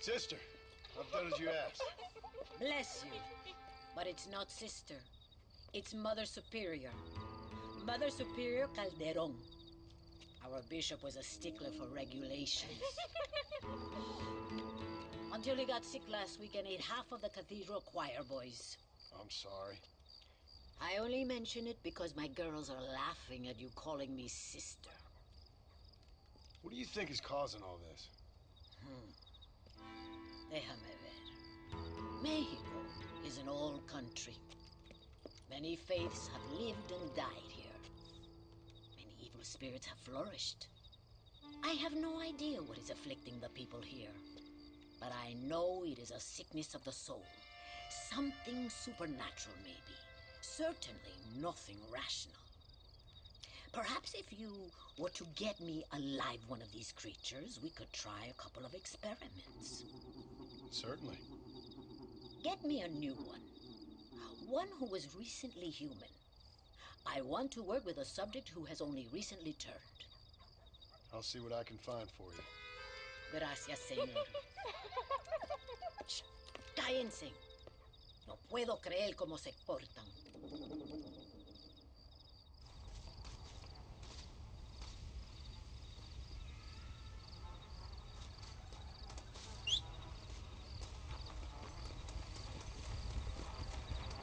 Sister, I've done as you asked. Bless you. But it's not sister. It's Mother Superior. Mother Superior Calderon. Our bishop was a stickler for regulations. Until he got sick last week and ate half of the cathedral choir boys. I'm sorry. I only mention it because my girls are laughing at you calling me sister. What do you think is causing all this? Déjame ver. Mexico is an old country. Many faiths have lived and died here. Many evil spirits have flourished. I have no idea what is afflicting the people here. But I know it is a sickness of the soul. Something supernatural, maybe. Certainly nothing rational. Perhaps if you were to get me alive one of these creatures, we could try a couple of experiments. Certainly. Get me a new one. One who was recently human. I want to work with a subject who has only recently turned. I'll see what I can find for you. Gracias, señor. Shh, cállense. No puedo creer cómo se portan.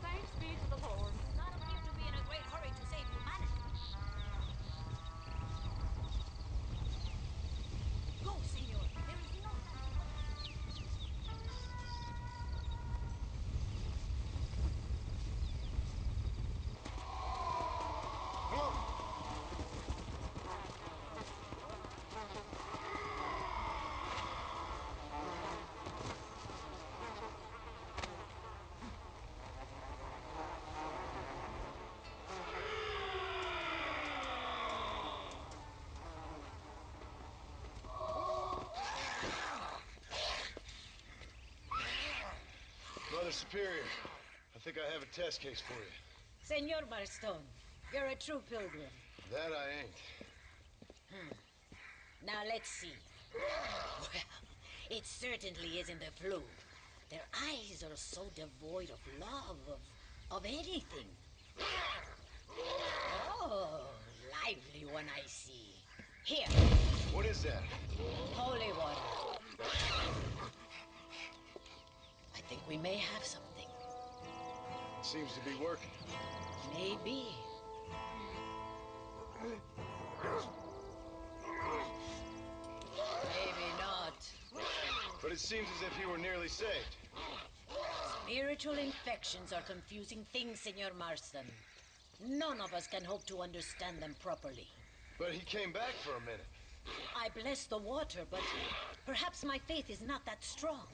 Thanks be to the Lord. Not appear to be in a great hurry to save humanity. Go, senor. There is no time to waste. Come on! Mother Superior, I think I have a test case for you. Senor Marston, you're a true pilgrim. That I ain't. Now let's see. Well, it certainly isn't the flu. Their eyes are so devoid of love, of anything. Oh, lively one I see. Here, What is that? holy water. I think we may have something. It seems to be working. Maybe. Maybe not. But it seems as if you were nearly saved. Spiritual infections are confusing things, Senor Marston. None of us can hope to understand them properly. But he came back for a minute. I bless the water, but perhaps my faith is not that strong.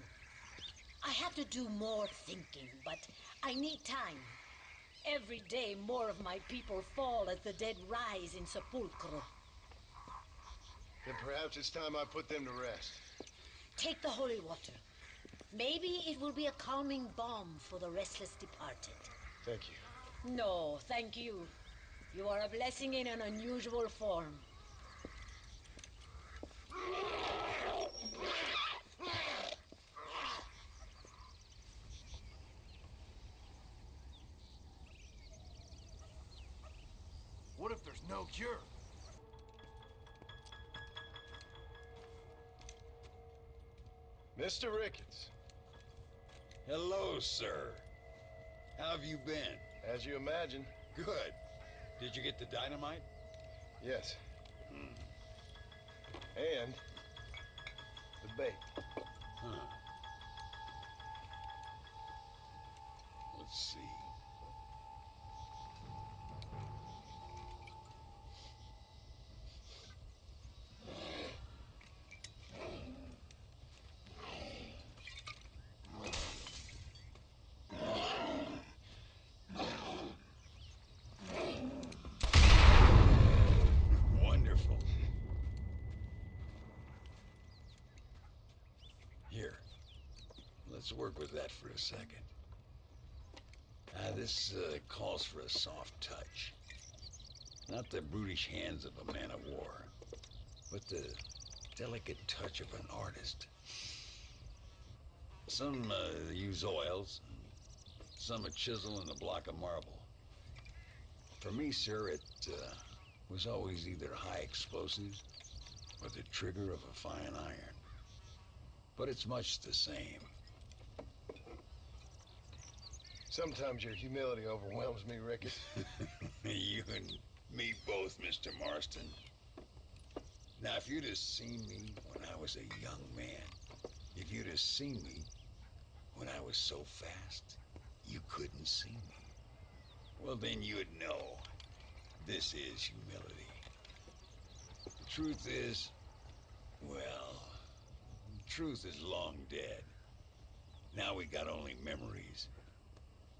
I have to do more thinking, but I need time. Every day more of my people fall as the dead rise in sepulchro. Then perhaps it's time I put them to rest. Take the holy water. Maybe it will be a calming balm for the restless departed. Thank you. No, thank you. You are a blessing in an unusual form. What if there's no cure? Mr. Ricketts, Hello, sir. How have you been? as you imagine, Good. Did you get the dynamite? yes. And the bait. Huh. Let's see. Wonderful. Here. Let's work with that for a second. This calls for a soft touch. Not the brutish hands of a man of war, but the delicate touch of an artist. Some use oils, some a chisel and a block of marble. For me, sir, it was always either high explosives or the trigger of a fine iron. But it's much the same. Sometimes your humility overwhelms me, Ricketts. You and me both, Mr. Marston. Now, if you'd have seen me when I was a young man, if you'd have seen me when I was so fast, you couldn't see me. Well, then you'd know this is humility. The truth is, well, the truth is long dead. Now we got only memories.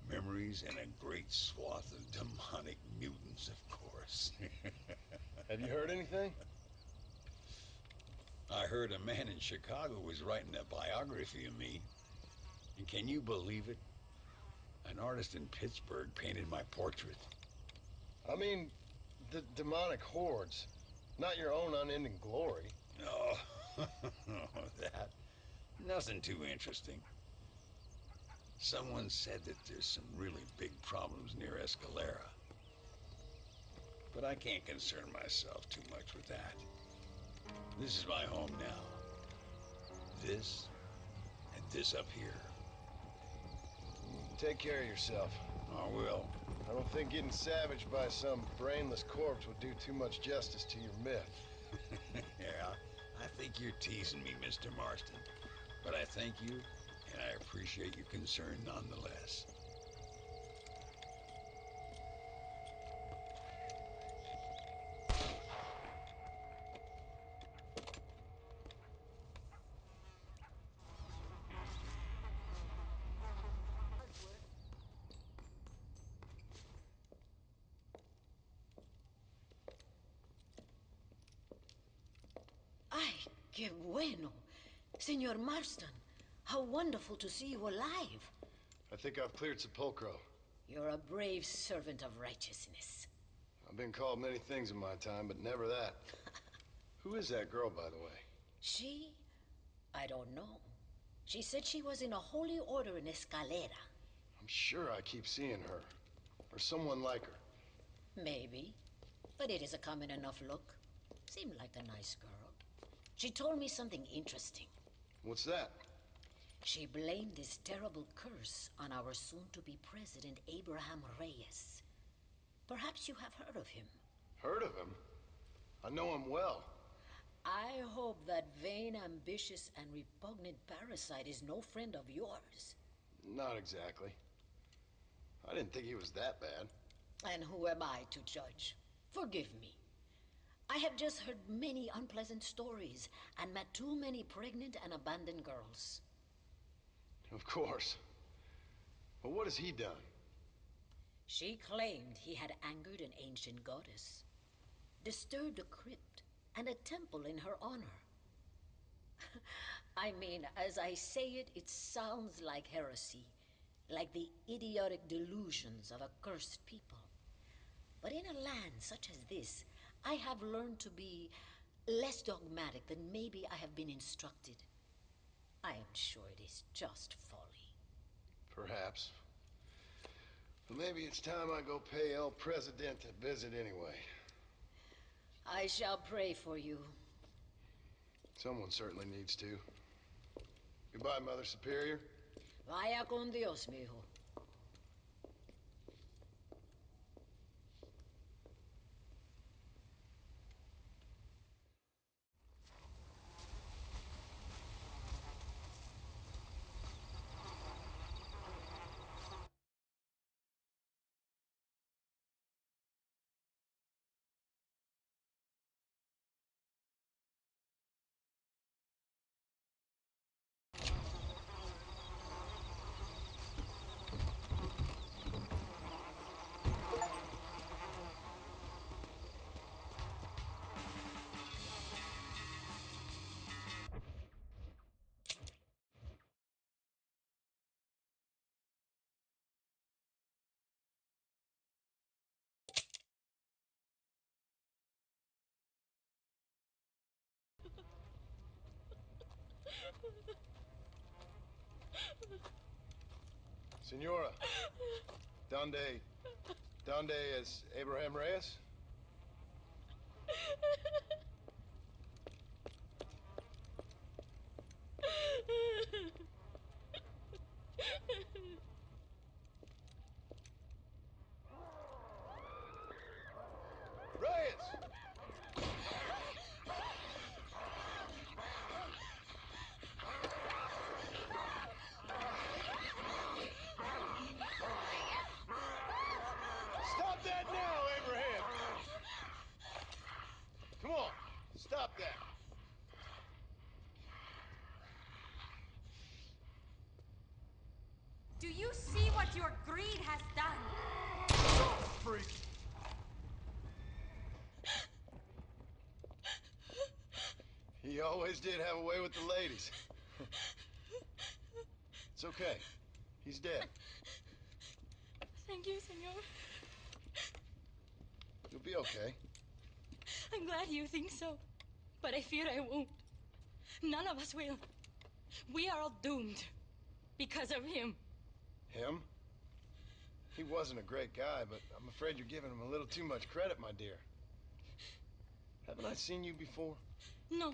Memories and a great swath of demonic mutants, of course. Have you heard anything? I heard a man in Chicago was writing a biography of me. And can you believe it? An artist in Pittsburgh painted my portrait. I mean, the demonic hordes, not your own unending glory. Oh, that. Nothing too interesting. Someone said that there's some really big problems near Escalera. But I can't concern myself too much with that. This is my home now. This, and this up here. Take care of yourself. I will. I don't think getting savaged by some brainless corpse would do too much justice to your myth. Yeah, I think you're teasing me, Mr. Marston. But I thank you, and I appreciate your concern nonetheless. Ay, qué bueno. Senor Marston, how wonderful to see you alive. I think I've cleared Sepulcro. You're a brave servant of righteousness. I've been called many things in my time, but never that. Who is that girl, by the way? She? I don't know. She said she was in a holy order in Escalera. I'm sure I keep seeing her. Or someone like her. Maybe. But it is a common enough look. Seemed like a nice girl. She told me something interesting. What's that? She blamed this terrible curse on our soon-to-be president, Abraham Reyes. Perhaps you have heard of him. Heard of him? I know him well. I hope that vain, ambitious, and repugnant parasite is no friend of yours. Not exactly. I didn't think he was that bad. And who am I to judge? Forgive me. I have just heard many unpleasant stories and met too many pregnant and abandoned girls. Of course. But what has he done? She claimed he had angered an ancient goddess, disturbed a crypt and a temple in her honor. I mean, as I say it, it sounds like heresy, like the idiotic delusions of a cursed people. But in a land such as this, I have learned to be less dogmatic than maybe I have been instructed. I am sure it is just folly. Perhaps. But maybe it's time I go pay El Presidente a visit anyway. I shall pray for you. Someone certainly needs to. Goodbye, Mother Superior. Vaya con Dios, mijo. Senora, donde es Abraham Reyes? Reyes! Stop that now, Abraham! Come on, stop that. Do you see what your greed has done? Freak. He always did have a way with the ladies. It's okay. He's dead. Thank you, senor. You'll be okay. I'm glad you think so, but I fear I won't. None of us will. We are all doomed because of him. Him? He wasn't a great guy, but I'm afraid you're giving him a little too much credit, my dear. Haven't I seen you before? No.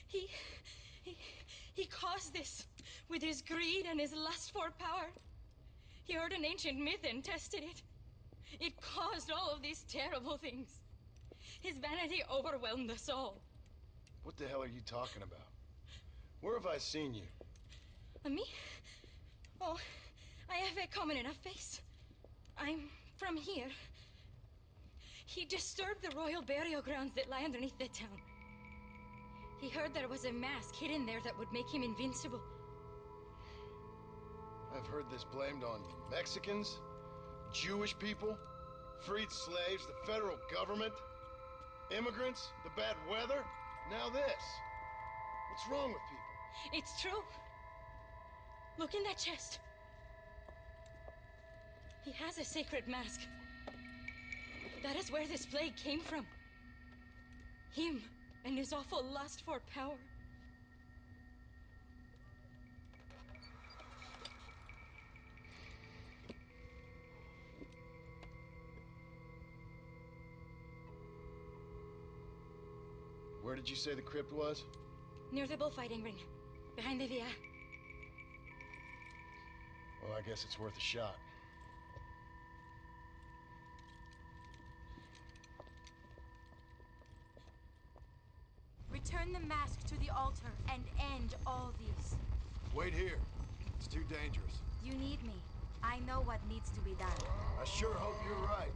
He caused this with his greed and his lust for power. He heard an ancient myth and tested it. It caused all of these terrible things. His vanity overwhelmed us all. What the hell are you talking about? Where have I seen you? Me? Oh, I have a common enough face. I'm from here. He disturbed the royal burial grounds that lie underneath the town. He heard there was a mask hidden there that would make him invincible. I've heard this blamed on Mexicans, Jewish people, freed slaves, the federal government, immigrants, the bad weather, now this. What's wrong with people? It's true. Look in that chest. He has a sacred mask. That is where this plague came from. Him and his awful lust for power. Where did you say the crypt was? Near the bullfighting ring, behind the Via. Well, I guess it's worth a shot. Return the mask to the altar and end all these. Wait here. It's too dangerous. You need me. I know what needs to be done. I sure hope you're right.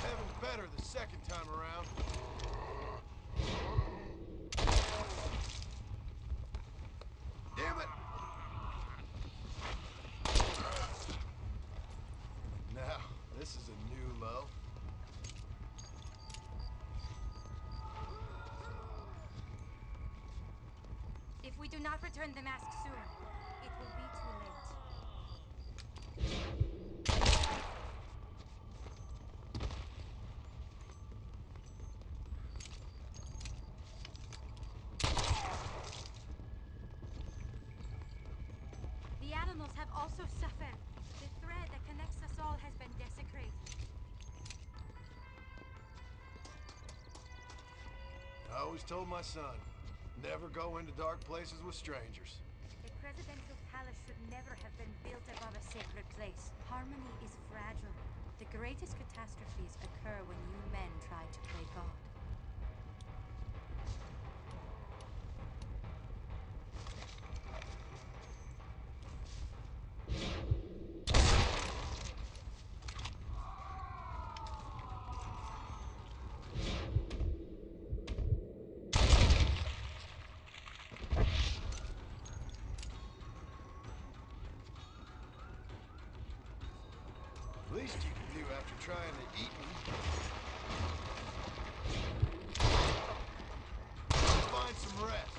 Heaven's better the second time around. Damn it! Now, this is a new low. If we do not return the mask soon, it will be too late. The animals have also suffered. The thread that connects us all has been desecrated. I always told my son, never go into dark places with strangers. A presidential palace should never have been built above a sacred place. Harmony is fragile. The greatest catastrophes occur when you men try to play God. Least you can do after trying to eat me. Let's find some rest.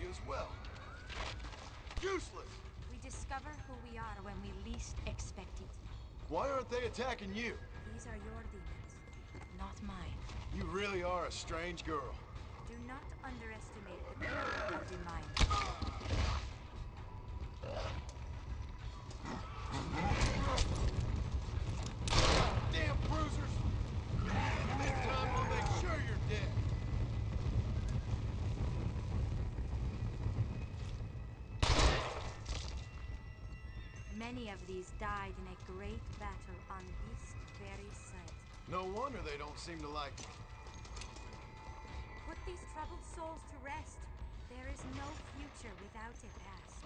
as well. Useless! We discover who we are when we least expect it. Why aren't they attacking you? These are your demons, not mine. You really are a strange girl. Do not underestimate the power of the mind. Damn bruisers! This time we'll make sure you're dead. Many of these died in a great battle on this very site. No wonder they don't seem to like me. Put these troubled souls to rest. There is no future without a past.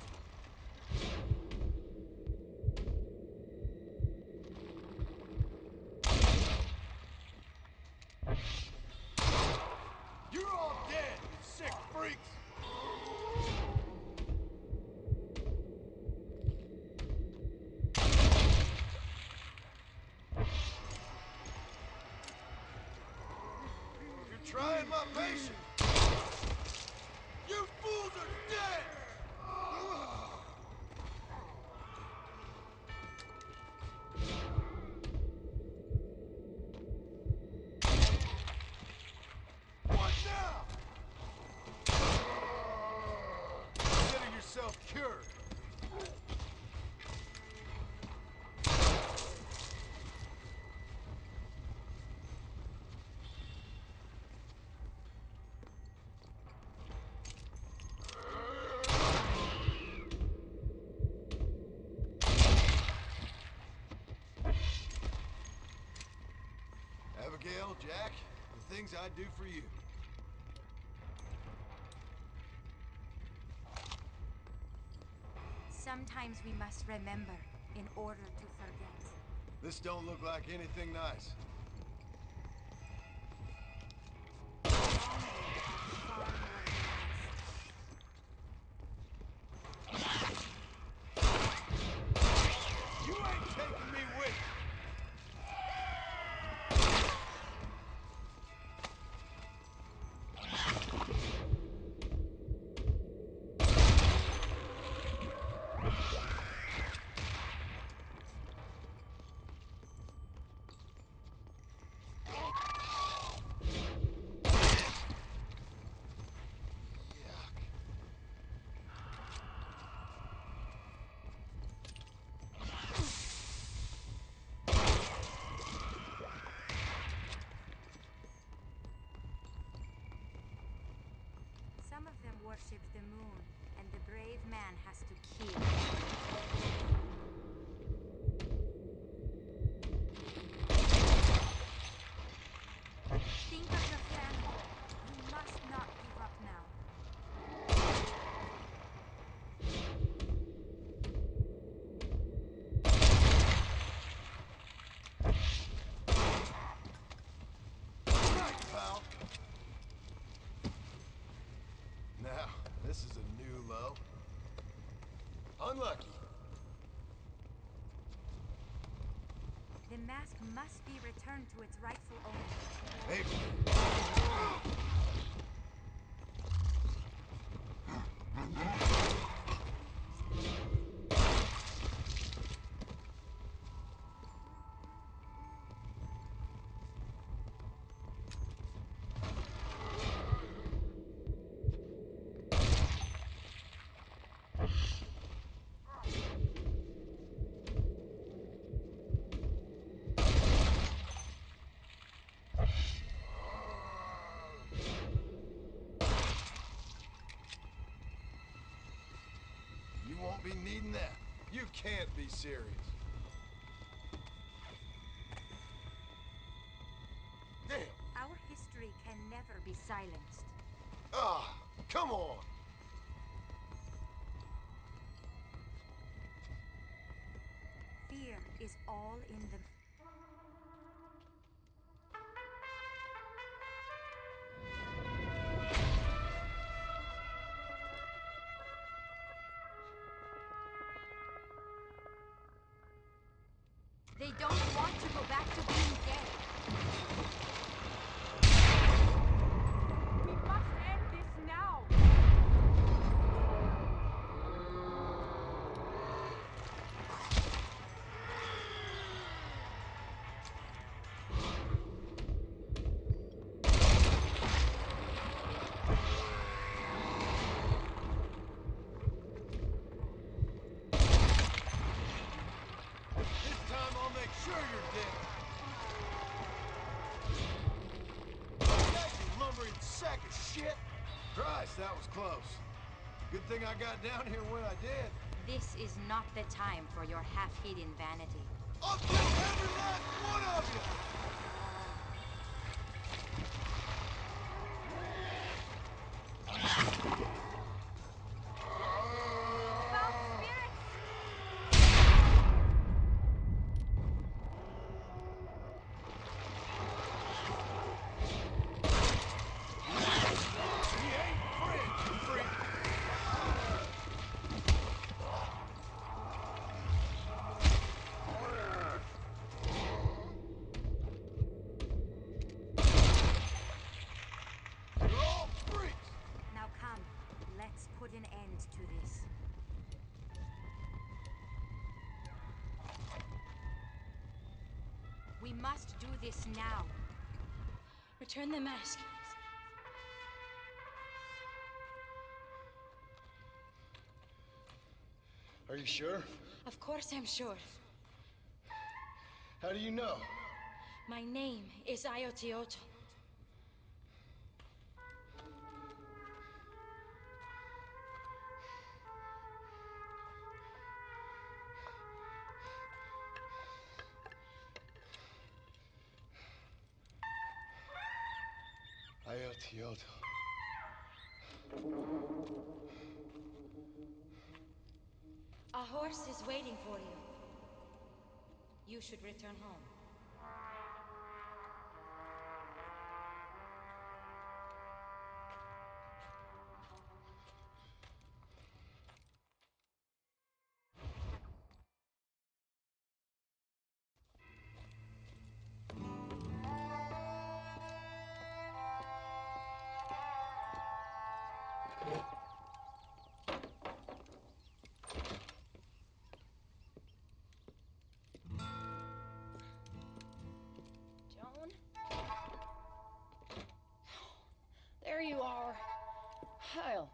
You're all dead, you sick freaks! You're trying my patience! You fools are dead! What now? Consider yourself cured. Abigail, Jack, the things I'd do for you. Sometimes we must remember in order to forget. This don't look like anything nice. Far more You ain't taking me with you. Some of them worship the moon, and the brave man has to kill. Think of your family. You must not give up now. Right, pal. Now, this is a new low. Unlucky. The mask must be returned to its rightful owner. Hey, you won't be needing that. You can't be serious. Damn. Our history can never be silenced. Ah, come on. Fear is all in the... They don't want to go back to being dead. We must end this now. sack of shit. Christ, that was close. Good thing I got down here when I did. This is not the time for your half-hidden vanity. I'll kill every last one of you! Put an end to this. We must do this now. Return the mask. Are you sure? Of course I'm sure. How do you know? My name is Ayotioto. Ayotioto. A horse is waiting for you. You should return home. There you are. Hell,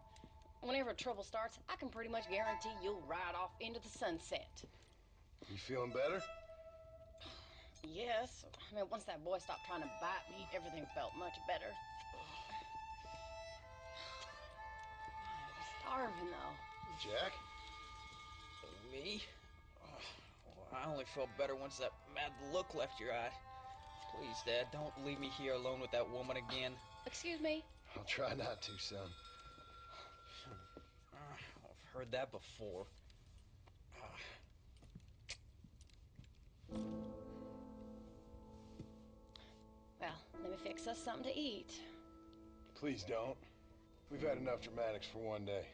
whenever trouble starts, I can pretty much guarantee you'll ride off into the sunset. You feeling better? Yes. I mean, once that boy stopped trying to bite me, everything felt much better. I'm starving, though. Jack? Me? Well, I only felt better once that mad look left your eye. Please, Dad, don't leave me here alone with that woman again. Excuse me? I'll try not to, son. I've heard that before. Well, let me fix us something to eat. Please don't. We've had enough dramatics for one day.